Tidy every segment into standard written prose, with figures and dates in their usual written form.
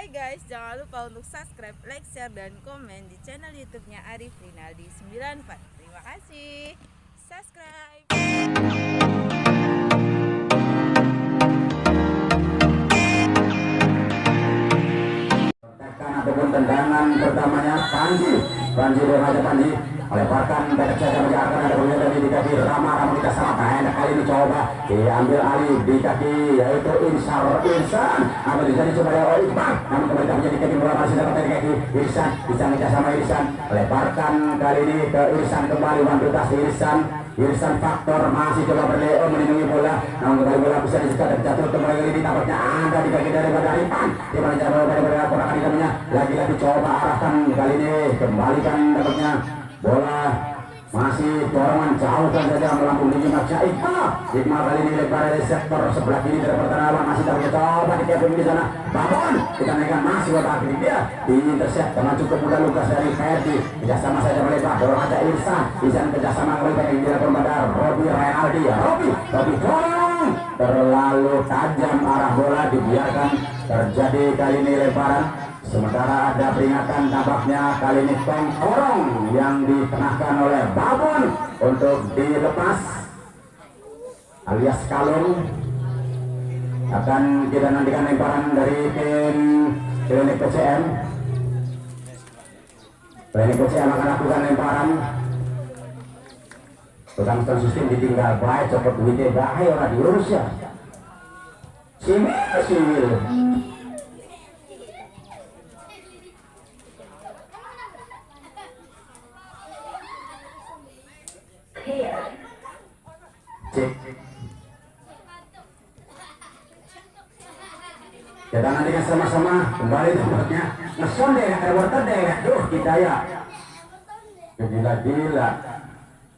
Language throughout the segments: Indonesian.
Hai guys, jangan lupa untuk subscribe, like, share, dan komen di channel YouTube-nya Arif Rinaldi 94. Terima kasih. Subscribe. Ataupun tendangan pertamanya Panji berhaja Panji melemparkan pendek saja menjauhkan ada punya tadi di kaki Rama kita sama enak kali ini coba diambil alih di kaki yaitu Irsan namun bisa dicoba oleh Iqbal namun kembali tak menjadi kaki bola masih dapat dari kaki Irsan bisa mengejar sama Irsan melemparkan kali ini ke Irsan kembali wantutas Irsan faktor masih coba berleo melindungi bola namun kembali bola bisa disekat dan jatuh kembali kali ini tampaknya ada di kaki daripada Ipan di mana cara daripada korakan namanya lagi-lagi coba arahkan kali ini kembalikan dapatnya bola masih dorongan jauhkan saja melambung tinggi Maksa Iqbal kali ini lebar dari sektor sebelah kiri dari pertahanan masih tak coba di Kevin di sana Babon kita naikkan masih otak kiri dia di intercept dengan cukup mudah Lukas dari Ferdi kerjasama saja melebar dorong ada Irsan kerjasama melebar yang dilakukan pada Robi Rinaldi Robi dorong terlalu tajam arah bola dibiarkan terjadi kali ini lebaran. Sementara ada peringatan tampaknya kali ini tongkorong yang dikenakan oleh Babon untuk dilepas alias kalung. Akan kita nantikan lemparan dari tim Klinik PCM. Klinik PCM akan lakukan lemparan. Tukang sistem ditinggal baik copot duitnya bahaya orang diurus ya. Simil. Kita nantikan sama-sama kembali tempatnya ngeson deh, ada wortel deh, duh kita ya gila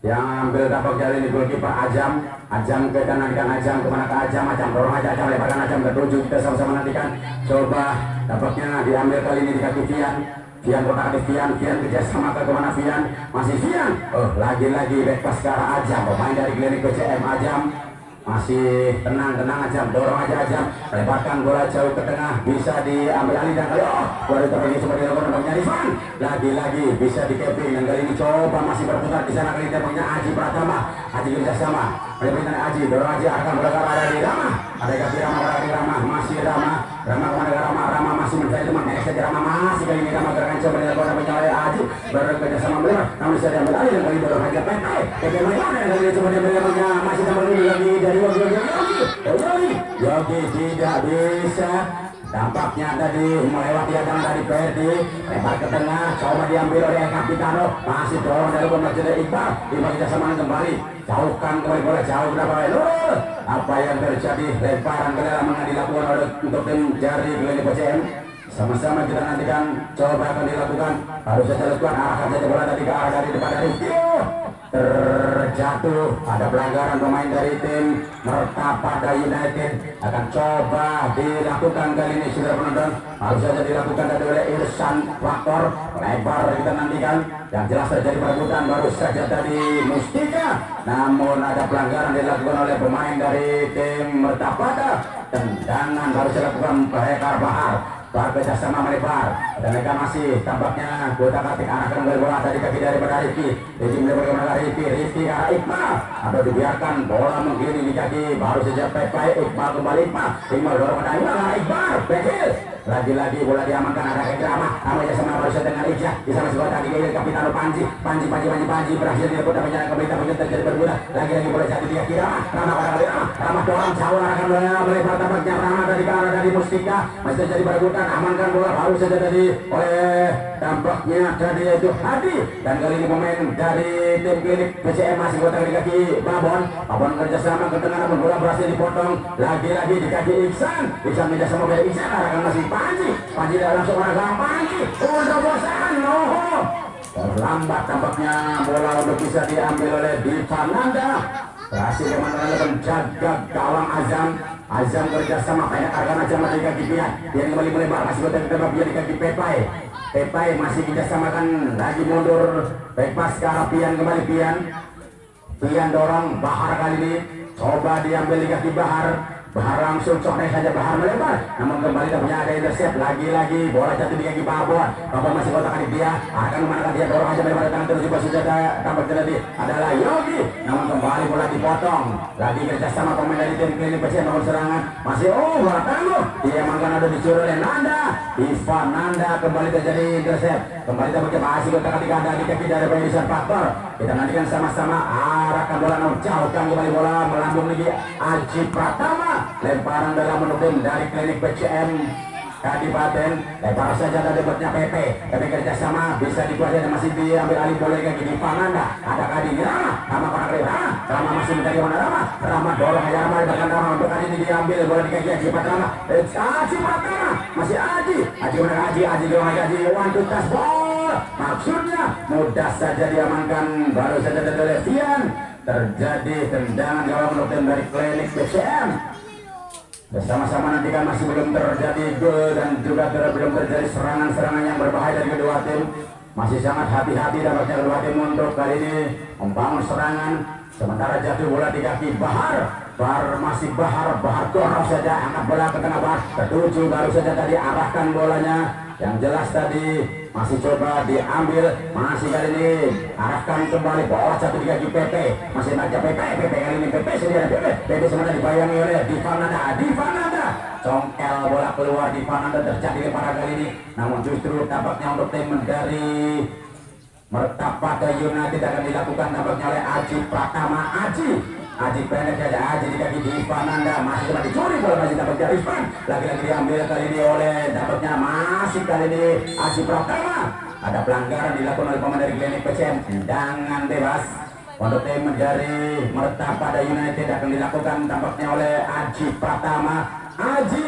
yang ambil dapat jari ini goalkeeper Ajam kita nantikan Ajam kemana ke Ajam dorong aja Ajam lebarkan Ajam ketujuh kita sama-sama nantikan coba dapatnya diambil kali ini di kaki Fian kotak adik Fian kerja sama ke kemana Fian masih Fian lagi-lagi back pass ke arah Ajam pemain dari Klinik PCM Ajam masih tenang Ajam dorong aja Ajam lebarkan bola jauh ke tengah bisa diambil alih dan kali bola terpergi seperti dilakukan nampaknya Rifan lagi-lagi bisa di Kevin dan kali ini coba masih berputar di sana kali ini nampaknya Aji Pratama Aji kerjasama melibatkan Aji dorong Aji akan bola ke arah di Rama ada kaki Rama masih Rama kemana ke Rama masih mencari teman saja Rama masih kali ini Rama gerakan coba dilakukan nampaknya oleh Aji bekerjasama melihat namun bisa diambil alih dan kali dorong aja Pepe Mailana dan kali ini coba diambil nampaknya masih tambah lagi dari Yogi tidak bisa tampaknya tadi melewati adan dari Ferdi lebar ke tengah coba diambil oleh Kapitano masih dorong dari pemerintah Iqbal bisa sama kembali jauhkan kembali bola jauh berapa apa yang terjadi lebaran ke dalam dilakukan oleh untuk tim jari Klinik PCM sama-sama kita nantikan coba akan dilakukan harus saja lakukan arahkan saja bola tadi ke arah dari depan dari terjatuh ada pelanggaran pemain dari tim Mertapada United akan coba dilakukan kali ini sudah penonton harus saja dilakukan tadi oleh Irsan faktor lebar kita nantikan yang jelas terjadi perebutan baru saja tadi Mustika namun ada pelanggaran dilakukan oleh pemain dari tim Mertapada tendangan baru dilakukan Bahekar Bahar kerjasama melebar dan mereka masih tampaknya kota katik arahkan kembali bola dari kaki daripada Rifki melebar kemana Rifki ke arah Iqbal atau dibiarkan bola menggiring di kaki baru saja Pepe Iqbal kembali Iqbal dorong pada Iqbal Bekil lagi-lagi bola diamankan ada Egrama namanya sama baru saja dengan Ijah di sana sebuah tadi ke Kapitano Panji berhasil direbut dan menyerang kembali tapi terjadi berguna lagi-lagi bola jatuh di kaki Rama dorong jauh arahkan bola melebar tampaknya Rama dari arah dari Mustika masih terjadi berguna amankan bola baru saja tadi oleh tampaknya tadi itu Hadi dan kali ini pemain dari tim Klinik PCM masih botak di kaki Babon kerjasama ke tengah namun bola berhasil dipotong lagi-lagi di kaki Iksan kerjasama dari Iksan arahkan masih Panji dah langsung arahkan Panji udah bosan terlambat tampaknya bola untuk bisa diambil oleh Divananda berhasil kemana-mana menjaga gawang Azam kerjasama banyak arahkan Azam dari kaki Pian kembali melebar masih bertembak dia di kaki Pepai masih kerjasamakan lagi mundur baik pas ke arah Pian kembali Pian dorong Bahar kali ini coba diambil di kaki Bahar Bahar langsung coret saja, Bahar melebar, namun kembali tampaknya ada intercept. Lagi-lagi bola jatuh di kaki Babon. Babon masih kotak-atik dia, akan memanfaatkan dia, dorong aja melebar tangan terus juga sudah tampak terjadi adalah Yogi, namun kembali bola dipotong. Lagi kerjasama pemain dari tim Klinik PCM bangun serangan, masih bola tangguh, dia emang ada dicuri oleh Nanda. Ivan Nanda kembali terjadi intercept, kembali tampaknya masih kotak-atik ada di kaki dari Irisan Faktor. Kita nantikan sama-sama, arahkan bola, jauhkan kembali bola, melambung lagi Aji Pratama, lemparan dalam mendukung dari Klinik PCM Kadipaten. Lebar saja ada debatnya PP kerjasama bisa dikuasai dan masih diambil alih boleh kaki di Pananda. Ada Kadi Rama konak Rama masih mencari mana Rama dorong aja Rama bahkan Rama untuk Kadi ini diambil bola di kaki Aji Pratama. Aji Pratama masih Aji mana Aji dorong aja Aji one to touch ball, maksudnya mudah saja diamankan. Baru saja dari Levian terjadi tendangan gawang menurut dari Klinik PCM. Bersama-sama nantikan masih belum terjadi gol dan juga belum terjadi serangan-serangan yang berbahaya dari kedua tim. Masih sangat hati-hati dapatnya kedua tim untuk kali ini membangun serangan. Sementara jatuh bola di kaki Bahar. Bahar dorong saja, angkat bola ke tengah Bahar. Ketuju baru saja tadi arahkan bolanya. Yang jelas tadi masih coba diambil, masih kali ini arahkan kembali bola jatuh di kaki PP. Masih naja PP kali ini PP sendiri, PP sebenarnya dibayangi oleh Divananda. Congkel bola keluar, Divananda terjadi lemparan kali ini, namun justru tampaknya untuk tim dari Mertapada United akan dilakukan tampaknya oleh Aji Pratama. Aji pendek saja, Aji di kaki Divananda, masih coba dicuri bola, masih dapat dari Irfan, lagi-lagi diambil kali ini oleh dapatnya masih kali ini Aji Pratama. Ada pelanggaran dilakukan oleh pemain dari Klinik PCM, tendangan bebas untuk tim dari Mertapada United akan dilakukan tampaknya oleh Aji Pratama. Aji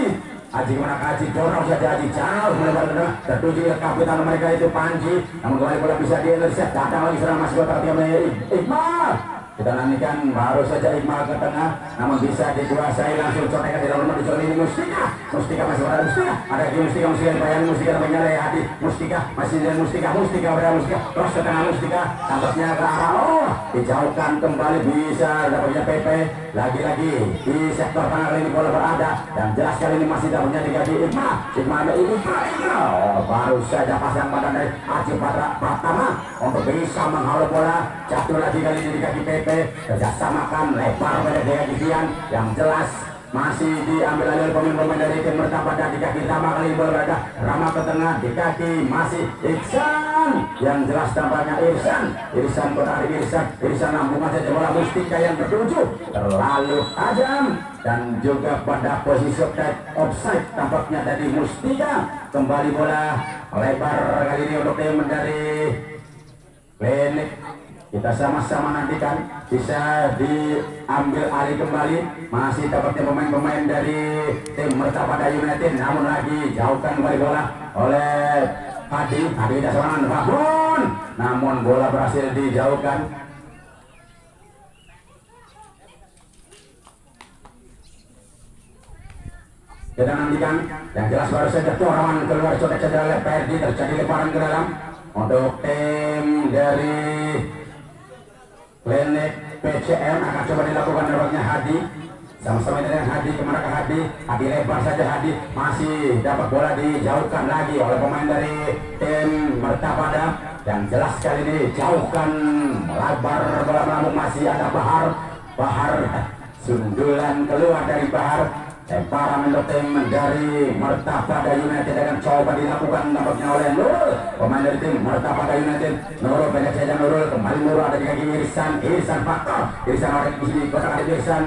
kemana Aji, dorong saja Aji jauh melebar ke tengah, tertuju ke kapitan mereka itu Panji, namun kembali bola bisa di-intercept, datang lagi serang masih kotak oleh Iqbal. Kita nantikan baru saja Iqbal ke tengah, namun bisa dikuasai langsung corekan di dalam rumah dicoret ini Mustika masih berada ada lagi Mustika dibayang Mustika tampaknya oleh Hadi, Mustika masih dengan Mustika berada Mustika terus ke tengah Mustika tampaknya ke arah dijauhkan kembali, bisa dapatnya PP lagi-lagi di sektor tengah kali ini bola berada dan jelas kali ini masih dapatnya di kaki Iqbal. Baru saja pasang badan dari Aji Pratama untuk bisa menghalau bola, jatuh lagi kali ini di kaki PP. Kerjasamakan lebar pada Dea Givian, yang jelas masih diambil alih oleh pemain-pemain dari tim Mertapada. Di kaki Rama kali bola berada, Rama ke tengah, di kaki masih Iksan, yang jelas tampaknya Irsan kotak Irsan lambungan saja bola Mustika yang tertuju terlalu tajam dan juga pada posisi offside tampaknya tadi Mustika. Kembali bola lebar kali ini untuk tim dari Klinik. Kita sama-sama nantikan bisa diambil alih kembali, masih dapatnya pemain-pemain dari tim Mertapada United, namun lagi jauhkan kembali bola oleh Hadi tidak serangan Babon, namun bola berhasil dijauhkan. Kita nantikan yang jelas baru saja dorongan keluar coret saja oleh PRD, terjadi lemparan ke dalam untuk tim dari Klinik PCM akan coba dilakukan dapatnya Hadi, sama-sama dengan Hadi, kemana ke Hadi lebar saja, Hadi masih dapat bola dijauhkan lagi oleh pemain dari tim Mertapada, yang jelas kali ini jauhkan lebar bola melambung, masih ada Bahar sundulan keluar dari Bahar. Lemparan untuk tim dari Mertapada United akan coba dilakukan tampaknya oleh Nurul, pemain dari tim Mertapada United. Nurul pendek saja, Nurul kembali, Nurul ada di kaki Irsan Faktor, Irsan ada di sini kotak adik Irsan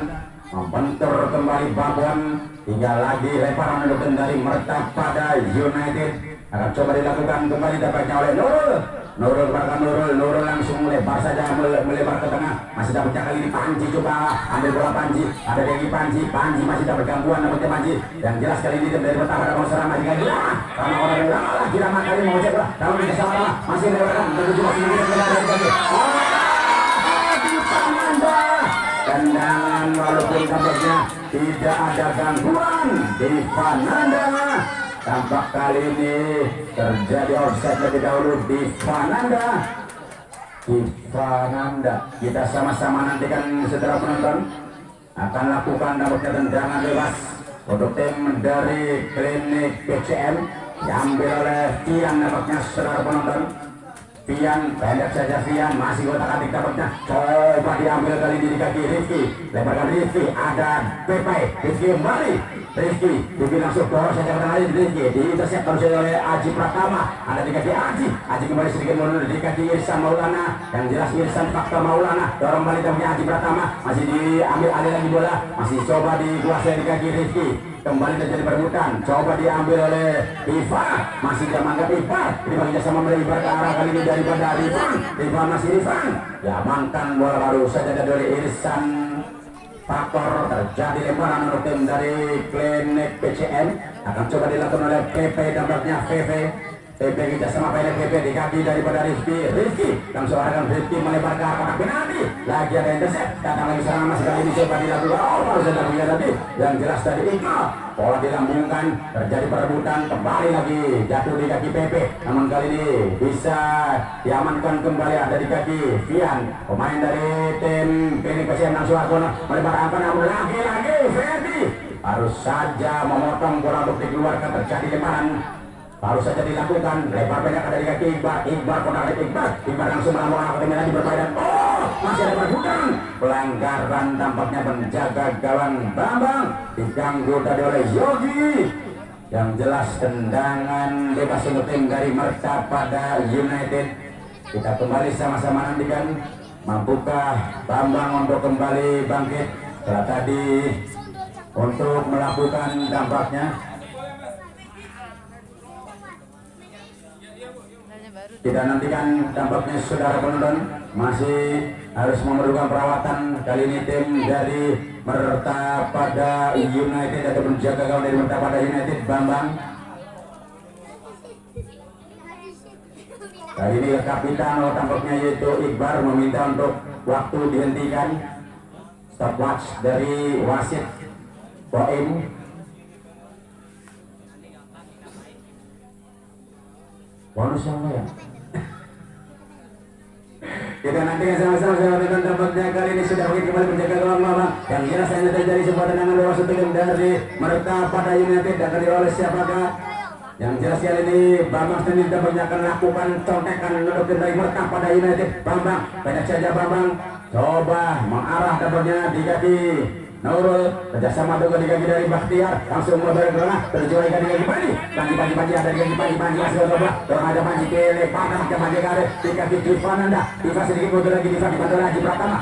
membentur kembali Babon. Tinggal lagi lemparan untuk tim dari Mertapada United akan coba dilakukan kembali tampaknya oleh Nurul langsung lebar saja, melebar ke tengah, masih dapat kali ini Panji, coba ambil bola Panji, ada dari Panji masih dapat gangguan dapatnya Panji, yang jelas kali ini dari Mertapada mau serang lagi karena orang lagi ramah kali mau cek bola dalam bersama masih melebarkan menuju masih tendangan, walaupun tampaknya tidak ada gangguan di Pananda. Tampak kali ini terjadi offside lebih dahulu di Vananda. Kita sama-sama nantikan setelah penonton akan lakukan nampaknya tendangan bebas untuk tim dari Klinik PCM diambil oleh Tian nampaknya saudara penonton. Pian, pendek saja Pian, masih kotak atik dapatnya. Coba diambil kali ini di kaki Rizky, lebarkan Rizky, ada Pepe, Rizky kembali, Rizky langsung boros saja ke tengah Rizky, diintercept oleh Aji Pratama, ada di kaki Aji kembali sedikit mundur di kaki Irsan Maulana, yang jelas Irsan faktor Maulana, dorong balik ke Aji Pratama, masih diambil alih lagi bola, masih coba dikuasai di kaki Rizky. Kembali terjadi perebutan, coba diambil oleh Iva, masih tidak mangkat Iva, dibagi sama melebar ke arah kali ini daripada Iva masih Ivan, diamankan bola baru saja dari Irsan faktor. Terjadi lemparan untuk tim dari Klinik PCM, akan coba dilakukan oleh PP, dampaknya PP kita sama PP di kaki daripada Rizky langsung arahkan Rizky melebar ke arah penalti, lagi ada intercept, datang lagi serangan masih kali ini coba dilakukan, baru saja punya tadi yang jelas tadi Iqbal, bola dilambungkan, terjadi perebutan, kembali lagi jatuh di kaki PP, namun kali ini bisa diamankan kembali, ada di kaki Fian, pemain dari tim Klinik PCM langsung melebar akan, namun lagi Ferdi harus saja memotong bola untuk dikeluarkan, terjadi lemparan baru saja dilakukan, lebar pendek ada di kaki Iqbal kontak Iqbal langsung melawan arah ketimnya lagi berpaidan, masih ada perebutan, pelanggaran tampaknya penjaga gawang Bambang diganggu tadi oleh Yogi, yang jelas tendangan bebas untuk tim dari Mertapada United. Kita kembali sama-sama nantikan, mampukah Bambang untuk kembali bangkit setelah tadi untuk melakukan tampaknya. Kita nantikan tampaknya saudara penonton masih harus memerlukan perawatan. Kali ini tim dari Mertapada United atau penjaga gawang dari Mertapada United Bambang. Kali ini kapitan tampaknya yaitu Iqbal meminta untuk waktu dihentikan, stopwatch dari wasit Boim. Bonus yang ya. Kita nantikan sama-sama sahabat tampaknya kali ini sudah kembali menjaga gawang Bambang, yang jelas hanya terjadi sebuah tendangan bebas untuk tim dari Mertapada United, dan akan oleh siapakah? Yang jelas kali ini Bambang sendiri tampaknya akan lakukan contekan untuk tim dari Mertapada United. Bambang, banyak saja Bambang coba mengarah tampaknya di kaki Nurul, kerjasama juga di kaki dari Bakhtiar, langsung melebar ke tengah, terjual di kaki Panji ada di kaki Panji masih coba, dorong ada Panji kele, patah ke Panji kare, di kaki Divananda, Diva sedikit mundur lagi, Diva dibantu lagi Aji Pratama,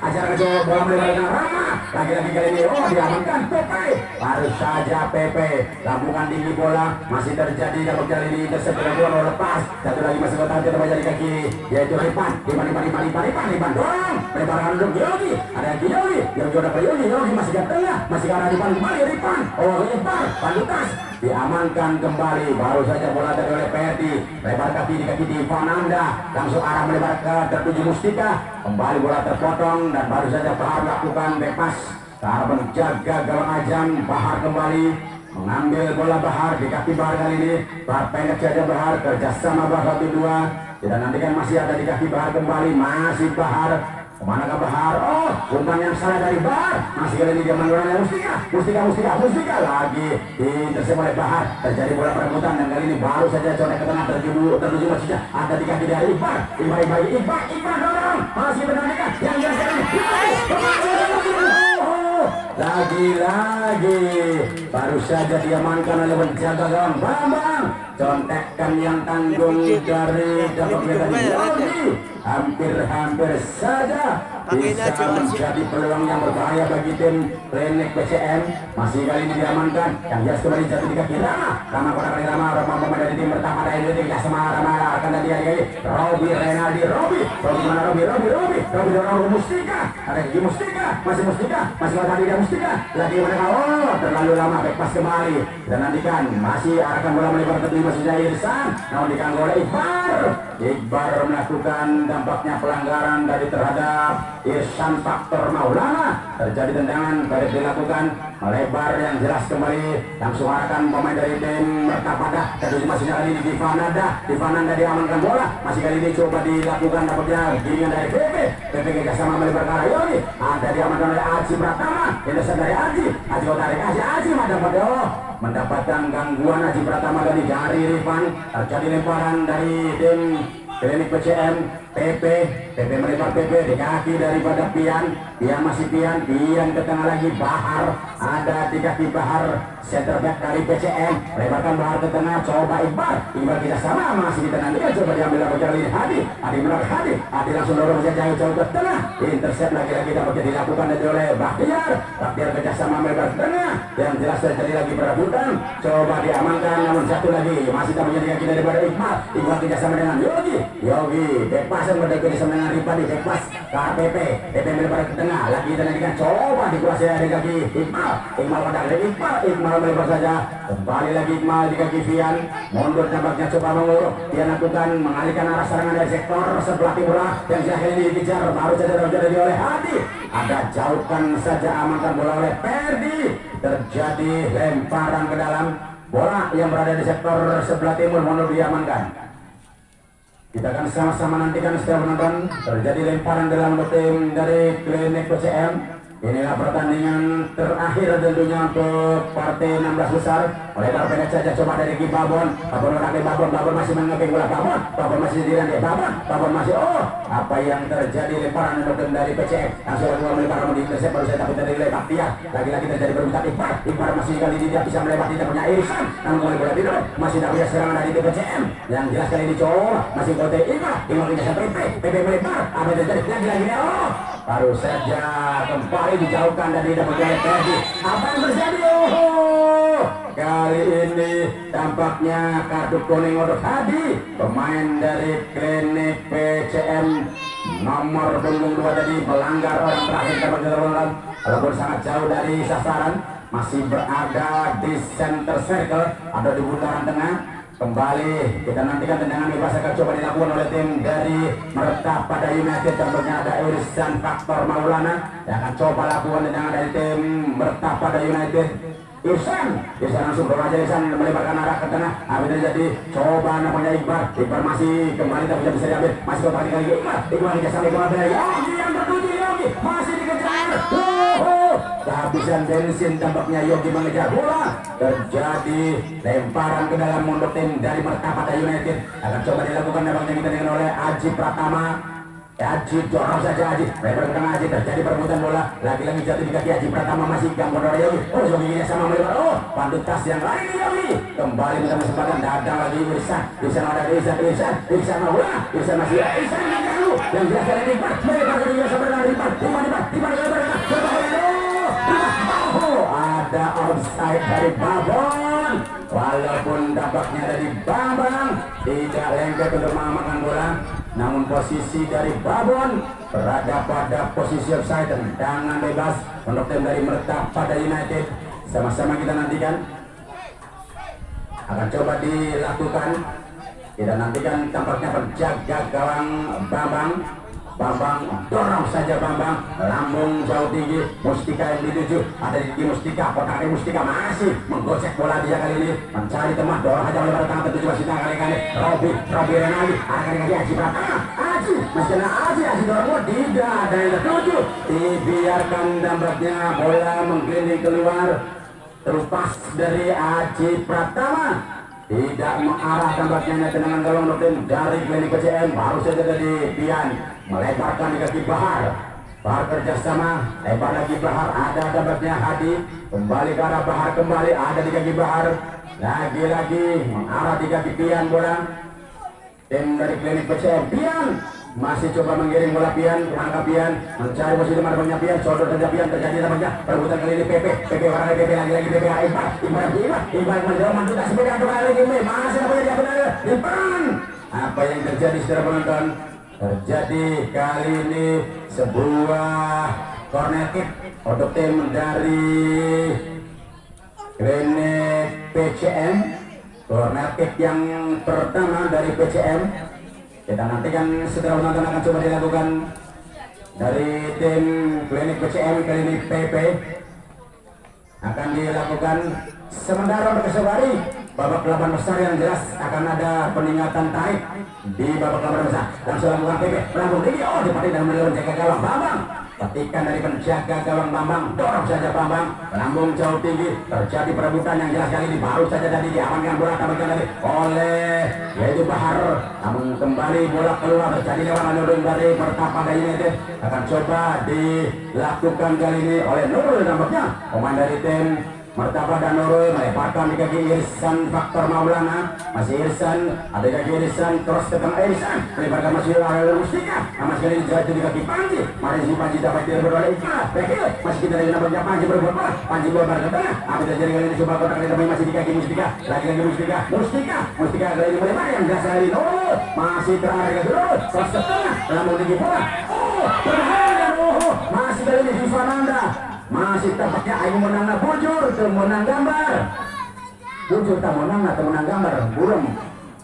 ajar ke bola melebar ke Rama, lagi-lagi kali ini, diamankan Pepe, baru saja Pepe, lambungan tinggi bola, masih terjadi dapat kali ini, tersedia bola lepas, satu lagi masih kotak coba jadi kaki, yaitu Ripan, Ripan, dorong, lebaran untuk Yogi, ada Yogi, yang juara Yogi masih ke tengah, masih ke arah Ripan kembali Ripan, lebar, pandutas, diamankan kembali, baru saja bola dari oleh Ferdi, lebar kaki di kaki Divananda, langsung arah melebar ke tertuju Mustika, kembali bola terpotong dan baru saja Bahar lakukan bebas, cara menjaga gawang Ajam, Bahar kembali mengambil bola Bahar di kaki Bahar kali ini, Bahar pendek saja Bahar, kerjasama Bahar 1-2, kita nantikan masih ada di kaki Bahar kembali, masih Bahar. Kemana ke Bahar? Umpan yang salah dari Bahar. Masih kali ini dia menurunkan Mustika lagi intercept oleh Bahar. Terjadi bola perebutan dan kali ini baru saja colek ke tengah tertuju masih ada di kaki dari Iqbal dorong. Masih menantikan yang lagi baru saja diamankan oleh penjaga gawang Bambang. Contekan yang tanggung dari dapat hampir saja bisa menjadi peluang yang berbahaya bagi tim Klinik PCM. Masih kali ini diamankan, yang jelas kembali jatuh di kaki Rama kotak pemain dari tim Mertapada United, tidak sama Rama akan tadi kali Robi Renaldi mana Robi dorong Mustika, ada lagi Mustika, masih tadi dia Mustika lagi mereka, terlalu lama bebas kembali, dan nantikan masih arahkan bola melebar ke 5 saja Irsan, namun diganggu oleh Iqbal melakukan dampaknya pelanggaran dari terhadap Irsan Faktor Maulana. Terjadi tendangan baik dilakukan melebar yang jelas kembali langsung arahkan pemain dari tim Mertapada. Tadi masih kali ini Divananda diamankan bola, masih kali ini coba dilakukan dapatnya giringan dari PP kerjasama melebar ke arah Yogi, ada diamankan oleh Aji Pratama, intercept dari Aji tarik Aji mendapatkan gangguan Aji Pratama dari Rifan. Terjadi lemparan dari tim Klinik PCM. PP melebar di kaki daripada Pian masih Pian ke tengah lagi Bahar, ada di kaki Bahar, center back dari PCM melebarkan Bahar ke tengah, coba Iqbal kita sama masih kita nanti coba diambil kali ini Hadi langsung dorong saja jauh ke tengah, intercept lagi-lagi dapat dilakukan oleh Bahtiar kerjasama melebar ke tengah, yang jelas terjadi lagi perebutan, coba diamankan namun satu lagi masih tak menjadi kaki daripada Iqbal kerjasama dengan Yogi pasang berdekati sama dengan Ripadi, pas ke PP melebar ke tengah, lagi dan coba dikuasai dari kaki Iqbal pada Iqbal melebar saja, kembali lagi Iqbal di kaki Vian, mundur tampaknya coba menguruk, dia lakukan mengalihkan arah serangan dari sektor sebelah timur yang jauh ini dikejar, baru saja terjadi oleh Hadi, ada jauhkan saja, amankan bola oleh Ferdi, terjadi lemparan ke dalam, bola yang berada di sektor sebelah timur mundur diamankan. Kita akan sama-sama nantikan setiap penonton. Terjadi lemparan dalam tim dari Klinik PCM. Inilah pertandingan terakhir tentunya untuk partai 16 besar. Lebar pendek saja coba dari Babon masih mengeping bola, Babon masih sendirian dia, Babon masih apa yang terjadi, lemparan untuk tim dari PCM langsung keluar melebar namun diintercept baru saya takut dari lebar dia, lagi-lagi terjadi perebutan Iqbal masih kali ini tidak bisa melebar, tidak punya irisan namun kembali bola tidur, masih tidak punya serangan dari tim PCM yang jelas kali ini coba masih kote Iqbal tidak sampai PP melebar, apa yang terjadi lagi-lagi baru saja kembali dijauhkan dan tidak berjaya tadi. Apa yang terjadi? Kali ini tampaknya kartu kuning untuk Hadi, pemain dari Klinik PCM nomor punggung 2 tadi melanggar orang terakhir walaupun sangat jauh dari sasaran, masih berada di center circle, ada di putaran tengah. Kembali kita nantikan tendangan bebas akan coba dilakukan oleh tim dari Mertapada United, tentunya ada Irsan Faktor Maulana yang akan coba lakukan tendangan dari tim Mertapada United. Irsan langsung berbahasa, Irsan melebarkan arah ke tengah, apa terjadi, coba namanya Iqbal masih kembali tapi tidak bisa diambil, masih kembali lagi Iqbal dikasih kembali lagi, yang tertuju Yogi masih dikejar, kehabisan bensin tampaknya Yogi mengejar bola, terjadi lemparan ke dalam mundur tim dari Mertapada United, akan coba dilakukan nampaknya kita dengan oleh Aji Pratama. Aji dorong saja Aji, lebar ke tengah Aji, terjadi perebutan bola, lagi-lagi jatuh di kaki Aji Pratama, masih gangguan dari Yogi, Yogi ini sama melebar, pandut tas yang lain Yogi, kembali minta kesempatan, datang lagi Irsan ada Irsan Maulana, Irsan masih Irsan yang jelas kali ini melebar ke dia sama dengan Rifan, ada offside dari Babon, walaupun dampaknya dari Bambang tidak lengket untuk mengamankan bola, namun posisi dari Babon berada pada posisi offside, tendangan bebas untuk tim dari Mertapada United. Sama-sama kita nantikan, akan coba dilakukan, kita nantikan tampaknya penjaga gawang Bambang dorong saja Bambang, lambung jauh tinggi, Mustika yang dituju, ada di Mustika, kotaknya Mustika masih menggocek bola dia kali ini, mencari teman, dorong aja oleh tangan tertuju masih kali-kali, Robi Renaldi, kali-kali Aji Pratama, Aji dorong bola, tidak ada yang tertuju, dibiarkan dampaknya bola menggelinding keluar, terlepas dari Aji Pratama. Tidak mengarah tampaknya tendangan gawang tim dari Klinik PCM, baru saja dari Pian melebarkan di kaki Bahar kerjasama, lebar lagi Bahar, ada tampaknya Hadi, kembali ke arah Bahar, kembali ada di kaki Bahar, lagi-lagi mengarah di kaki Pian bola tim dari Klinik PCM. Pian masih coba mengirim bola, Pian angka Pian mencari posisi mana punya Pian, sodor saja Pian, terjadi tampaknya perebutan kali ini PP warna PP lagi Iqbal menjauh mantutas sepeda lagi masih namanya dia benar depan. Apa yang terjadi saudara penonton? Terjadi kali ini sebuah corner kick untuk tim dari Klinik PCM, corner kick yang pertama dari PCM. Kita nantikan setelah penonton akan coba dilakukan dari tim Klinik BCM kali ini PP akan dilakukan. Sementara untuk esok hari babak 8 besar yang jelas akan ada peningkatan tarik di babak 8 besar. Langsung lakukan PP melambung tinggi, oh dipati dan menjaga gawang Bambang. Petikan dari penjaga gawang Bambang, dorong saja Bambang, melambung jauh tinggi, terjadi perebutan yang jelas kali ini baru saja tadi diamankan bola tampilkan tadi oleh yaitu Bahar, namun kembali bola keluar terjadi lewat menurun dari Pertapada United. Akan coba dilakukan kali ini oleh Nurul, nampaknya pemain dari tim Martapada Nurul melemparkan di kaki Irsan Faktor Maulana, masih Irsan, ada di kaki Irsan, terus ke tengah Irsan, melemparkan masih oleh Mustika, masih kali ini jatuh di kaki Panji, mari si Panji dapat direbut oleh Iqbal, bekil, masih kita dari nampaknya Panji berbuat bola, Panji bola ke tengah, apa terjadi kali ini coba kotak kali ini masih di kaki Mustika, lagi Mustika kali ini melemar yang jelas kali ini, oh masih terakhir ke Nurul, terus ke tengah, namun tinggi bola, oh berbahaya, oh masih kali ini Vivananda. Masih tampaknya Ayu menang bujur temenang gambar bujur temenang gambar burung.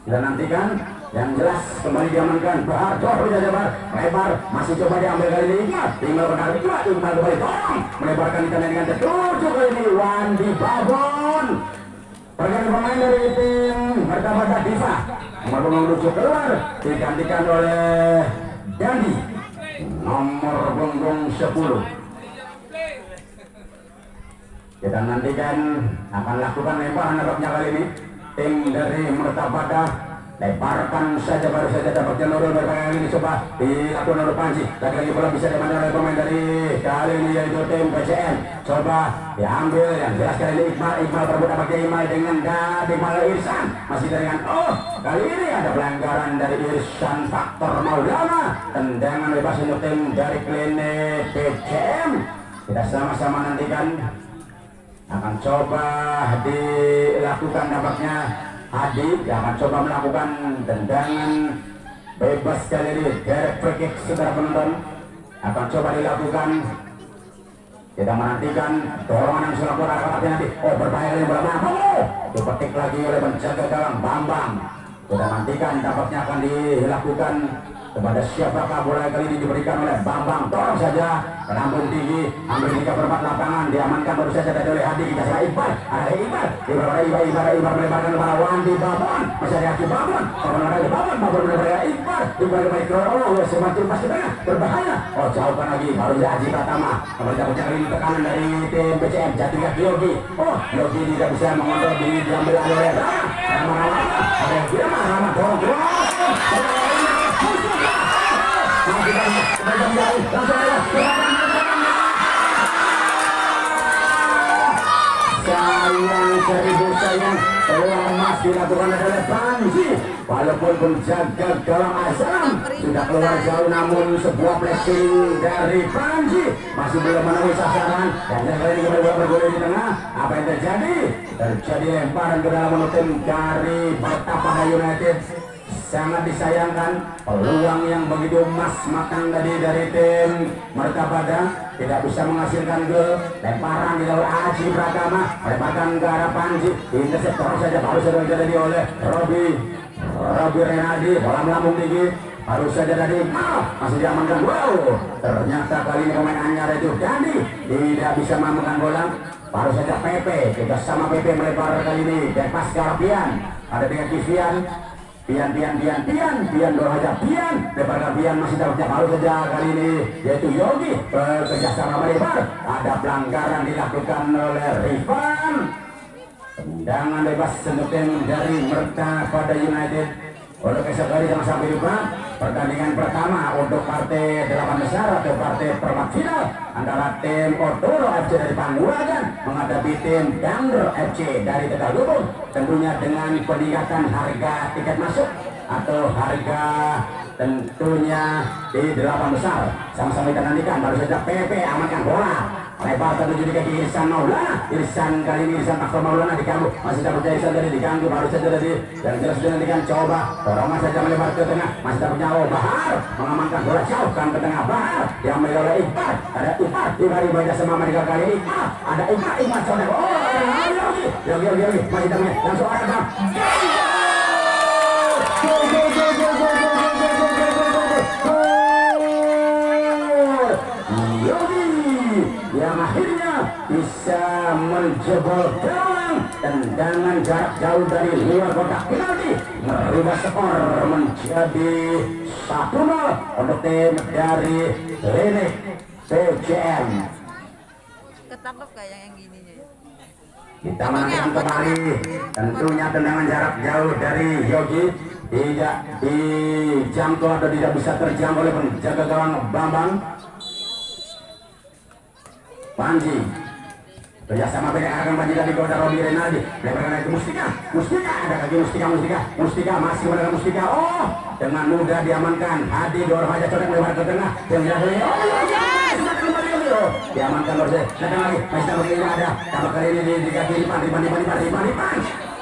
Kita nantikan yang jelas kembali diamankan Bahar, jauh saja Bahar, lebar masih coba diambil kali ini Iqbal, tinggal benar Iqbal kembali dorong melebarkan di tangan dengan tertuju kali ini Wandi Babon. Pergantian pemain dari tim Martapada Diva nomor punggung lucu keluar digantikan oleh Dandi nomor punggung 10. Kita nantikan akan lakukan lemparan nampaknya kali ini tim dari Martapada leparkan saja baru saja dapatnya Nurul berkali ini coba dilakukan oleh Panji, lagi bola bisa diambil oleh pemain dari kali ini yaitu tim PCM, coba diambil yang jelas kali ini Iqbal berebut dapatnya Imai dengan Iqbal Irsan masih dengan kali ini ada pelanggaran dari Irsan Faktor Maulana, tendangan bebas untuk tim dari Klinik PCM. Kita sama-sama nantikan akan coba dilakukan nampaknya Hadi yang akan coba melakukan tendangan bebas kali ini dari free kick. Saudara penonton akan coba dilakukan. Kita menantikan dorongan yang sudah keluar nanti berbahaya kali bola dipetik lagi oleh penjaga gawang Bambang. Kita nantikan dapatnya akan dilakukan kepada siapakah bola kali ini diberikan oleh Bambang, dorong saja melambung tinggi, ambil di perempat lapangan, diamankan baru saja dari oleh Hadi, kita serah Iqbal, ada Iqbal melebarkan kepada Wandi Babon, masih ada Haki Babon, Babon melebarkan Iqbal kembali ke semakin pas ke tengah, berbahaya, jauhkan lagi, baru saja Haji Pratama, kembali dapatnya kali ini tekanan dari tim BCM, jatuh kaki Yogi, Yogi tidak bisa mengontrol diri, diambil oleh Rama, ada yang Rama dorong sayang peluang emas dilakukan oleh Panji, walaupun penjaga gawang Azam sudah keluar jauh, namun sebuah pressing dari Panji masih belum menemui sasaran dan kali ini kembali bergulir di tengah. Apa yang terjadi lemparan ke dalam tim dari Martapada United. Sangat disayangkan peluang yang begitu emas makan tadi dari tim Martapada tidak bisa menghasilkan gol. Lemparan di lawan Aji Pratama melemparkan ke arah Panji, interceptor saja baru saja terjadi oleh Robi Renaldi, bola melambung tinggi baru saja tadi masih diamankan. Ternyata kali ini pemain anyar itu Dandi tidak bisa mengamankan bola. Baru saja PP kita sama PP melebar kali ini dan pas ke Pian ada dengan Kivian Pian doa aja lebarkan Pian masih dapatnya baru saja kali ini yaitu Yogi bekerjasama melebar, ada pelanggaran dilakukan oleh Rifan, tendangan bebas untuk tim dari Martapada United. Untuk esok hari jangan sampai lupa pertandingan pertama untuk partai 8 besar atau partai perempat final antara tim Ortolo FC dari Panguragan menghadapi tim Dangder FC dari Tegalubung, tentunya dengan peningkatan harga tiket masuk atau harga tentunya di 8 besar. Sama-sama kita nantikan. Baru saja PP amankan bola lebar tertuju di kaki Irsan Maulana. Irsan kali ini Irsan Faktor Maulana diganggu, masih dapatnya Irsan dari diganggu baru saja tadi dan jelas dinantikan coba dorongan saja melebar ke tengah, masih dapatnya Bahar mengamankan bola jauhkan ke tengah. Bahar diambil oleh Iqbal, ada Iqbal diberi baca sama mereka kali ini ada Iqbal coba Yogi masih dapatnya langsung ada jebol gawang, tendangan jarak jauh dari luar kotak penalti merubah skor menjadi 1-0 untuk tim dari Klinik PCM. Ketangkep kayak yang gininya ya. Kita menantikan kembali tentunya tendangan jarak jauh dari Yogi tidak dijangkau atau tidak bisa terjangkau oleh penjaga gawang Bambang Panji. Kerjasama PDK akan Panji dari Goda Robi Renaldi. Lebaran ke Mustika ada lagi Mustika masih menekan Mustika. Oh, dengan mudah diamankan. Hadi dorong aja colek lebar ke tengah. Yang jelas ini. Oh, diamankan Lorde. Datang lagi. Masih begini ada. Tambah kali ini di kaki Ripan.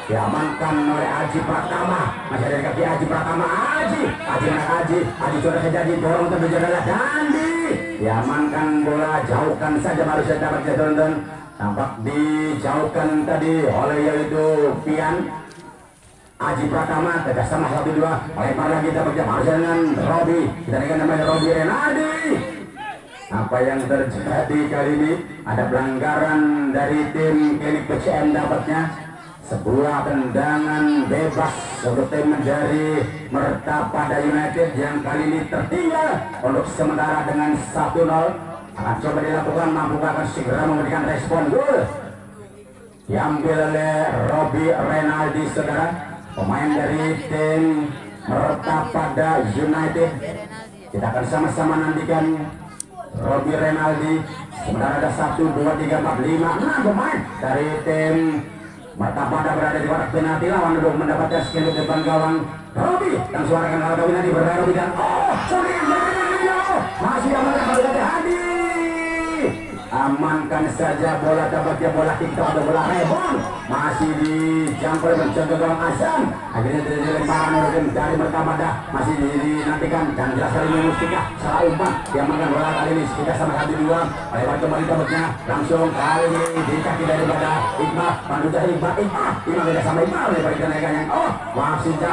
Diamankan oleh Aji Pratama. Masih ada di kaki Aji Pratama. Aji sudah terjadi dorong tertuju adalah Dandi. Diamankan bola, jauhkan saja baru saja dapat Tonton. Tampak dijauhkan tadi oleh yaitu Pian Aji Pratama. Kerjasama 1-2 lebar lagi dapat harus dengan Robi. Kita dengan namanya Robi Renaldi. Apa yang terjadi kali ini? Ada pelanggaran dari tim Klinik PCM dapatnya. Sebuah tendangan bebas untuk tim dari Mertapada United yang kali ini tertinggal untuk sementara dengan 1-0. Akan coba dilakukan, mampu akan segera memberikan respon gol. Diambil oleh Robi Renaldi, saudara, pemain dari tim Mertapada United. Kita akan sama-sama nantikan Robi Renaldi. Sementara ada 1, 2, 3, 4, 5, 6 pemain dari tim Mertapada berada di kotak penalti. Lawan untuk mendapatkan skill depan gawang Robi. Dan suarakan kalau Robi berada Robi dan masih amankan oleh Hadi. Amankan saja bola, dapatnya bola kick atau bola rebound. Masih dijangkau oleh penjaga gawang Azam. Akhirnya terjadi lemparan oleh dari Mertapada. Masih dinantikan dan jelas kali ini Mustika salah umpan. Diamankan bola kali ini Mustika sama 1-2. Lewat kembali dapatnya langsung kali ini di kaki daripada Iqbal. Panduta Iqbal tidak sama Iqbal lebar kenaikan yang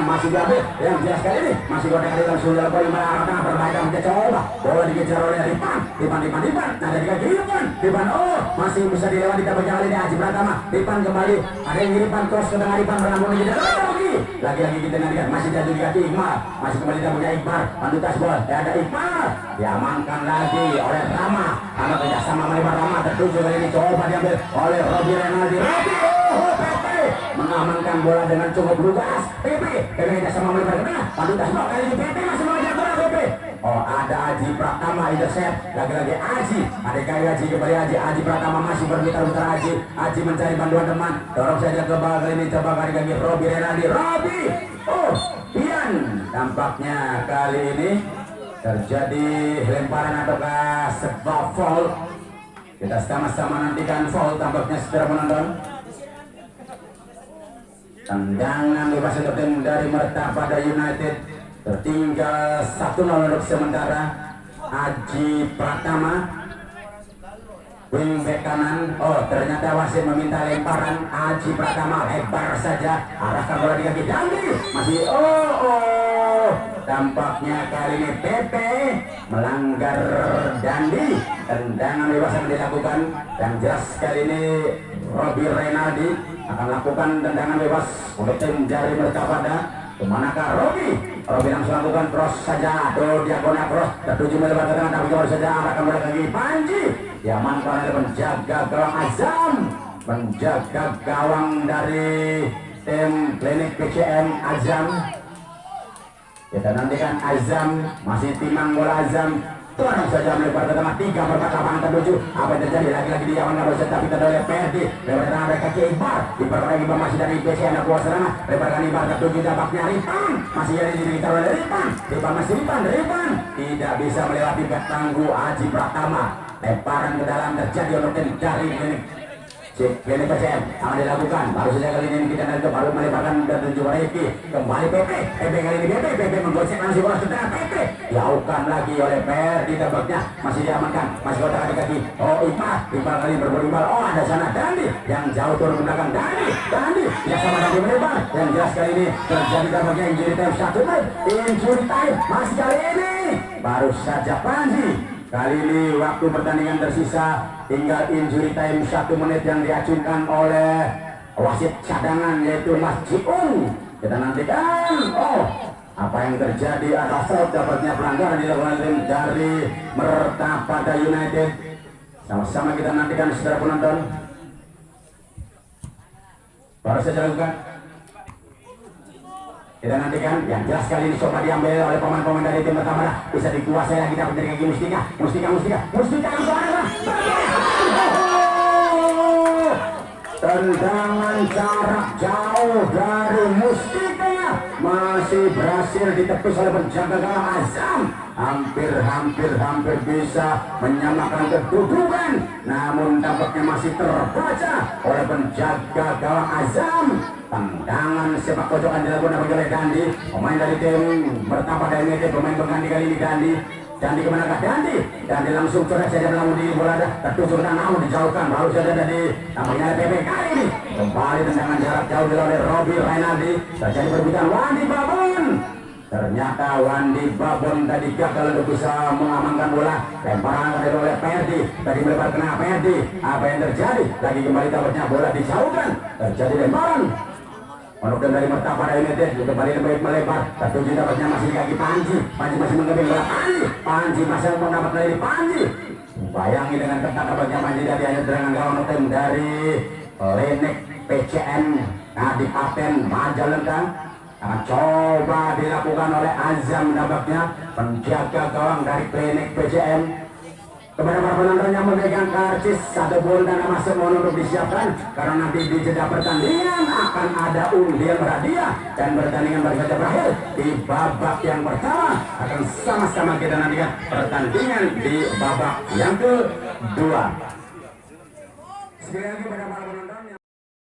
masih diambil. Yang jelas kali ini masih kali langsung dalam poin arah tengah berbahaya mencoba. Bola dikejar oleh Ripan. Nah dari kaki Ripan masih bisa dilewati dapat kali ini Aji Pratama. Ripan kembali, ada yang Ripan cross ke tengah, Ripan berambung lagi kita nantikan masih jatuh di kaki Iqbal. Masih kembali dapatnya Iqbal, pandutas bola ada Iqbal, diamankan lagi oleh Rama. Karena kerjasama melebar Rama tertuju kali ini coba diambil oleh Robi Renaldi. Pepe mengamankan bola dengan cukup lugas. Pepe kerjasama melebar ke tengah, pandutas bola kali ini Pepe masih mengejar bola Pepe. Oh, ada Aji Pratama intercept, lagi-lagi Aji, ada kali Aji kembali Aji Pratama masih berputar-putar Aji mencari bantuan teman, dorong saja ke bawah kali ini, coba kali Robi Renaldi, Robi, Pian, tampaknya kali ini terjadi lemparan ataukah sebuah foul. Kita sama-sama nantikan foul, tampaknya setelah menonton. Tendangan bebas untuk tim dari Mertapada United. Tertinggal 1-0 untuk sementara. Aji Pratama wingback kanan. Ternyata wasit meminta lemparan. Aji Pratama lebar saja, arahkan bola di kaki Dandi. Masih tampaknya kali ini Pepe melanggar Dandi. Tendangan bebas yang dilakukan dan jelas kali ini Robi Renaldi akan lakukan tendangan bebas untuk tim dari Mertapada. Kemanakah Robi langsung lakukan cross saja, diagonal cross tertuju melebar ke tengah, tapi baru saja arahkan bola lagi Panji. Diamankan oleh penjaga gawang Azam, penjaga gawang dari tim Klinik PCM Azam. Kita nantikan Azam, masih timang bola Azam. Tuan saja melebar ke tengah, 3/4 lapangan tertuju. Apa yang terjadi? Lagi-lagi diamankan oleh tapi kita oleh Perdi. Lebar tengah mereka ke Iqbal. Iqbal masih dari PCM kuat serangan. Lebarkan Iqbal tertuju dapatnya Ripan. Masih ada di sekitar oleh Ripan. Ripan. Tidak bisa melewati tangguh Aji Pratama. Lemparan ke dalam terjadi untuk tim dari Klinik PCM akan dilakukan. Baru saja kali ini kita nanti baru melebarkan dan tujuh Reki. Kembali Pepe kali ini Pepe menggosek langsung bola ke tengah. Pepe jauhkan lagi oleh Perdi, tampaknya masih diamankan, masih kotak di kaki. Iqbal kali ini berbalik. Ada sana Dandi yang jauh turun ke belakang. Dandi ya sama Dandi melebar. Yang jelas kali ini terjadi tampaknya injury time 1 menit. Injury time masih kali ini baru saja Panji Kali ini waktu pertandingan tersisa tinggal injury time 1 menit yang diajukan oleh wasit cadangan yaitu Mas Jiung. Kita nantikan. Oh, apa yang terjadi adalah foul, dapatnya pelanggaran dilakukan tim dari Mertapada United. Sama-sama kita nantikan saudara penonton. Baru saja lakukan. Kita nantikan yang jelas kali ini coba diambil oleh pemain-pemain dari tim pertama. Bisa dikuasai lagi, dapat dari kaki Mustika tendangan jarak jauh dari Mustika masih berhasil ditepis oleh penjaga gawang Azam. Hampir bisa menyamakan kedudukan, namun tampaknya masih terbaca oleh penjaga gawang Azam. Tendangan sepak pojokan dilakukan oleh Dandi, pemain dari tim Mertapada United, pemain pengganti kali ini Dandi kemanakah Dandi langsung coret saja melawan di bola tertuju ke namun dijauhkan, baru saja dari tampaknya ada PP kali ini kembali tendangan jarak jauh oleh Robi Rainaldi. Terjadi perebutan Wandi Babon, ternyata Wandi Babon tadi gagal untuk bisa mengamankan bola. Lemparan dari oleh Perdi, tadi melebar kena Perdi. Apa yang terjadi? Lagi kembali tampaknya bola dijauhkan, terjadi lemparan. Menukar dari Mertapada United kembali melebar, tertuju dapatnya masih di kaki Panji masih menggembing bola. Panji masih mendapat dari Panji. Bayangi dengan ketat dapatnya Panji dari hanya serangan gawang tim dari Lenek PCN Kadipaten Majalengka. Akan coba dilakukan oleh Azam, dapatnya penjaga gawang dari Lenek PCN. Kepada para penonton yang memegang karcis, satu bola dana masuk mohon untuk disiapkan karena nanti di jeda pertandingan akan ada undian berhadiah dan pertandingan baru saja berakhir di babak yang pertama. Akan sama-sama kita nantikan pertandingan di babak yang kedua. Sekali lagi pada para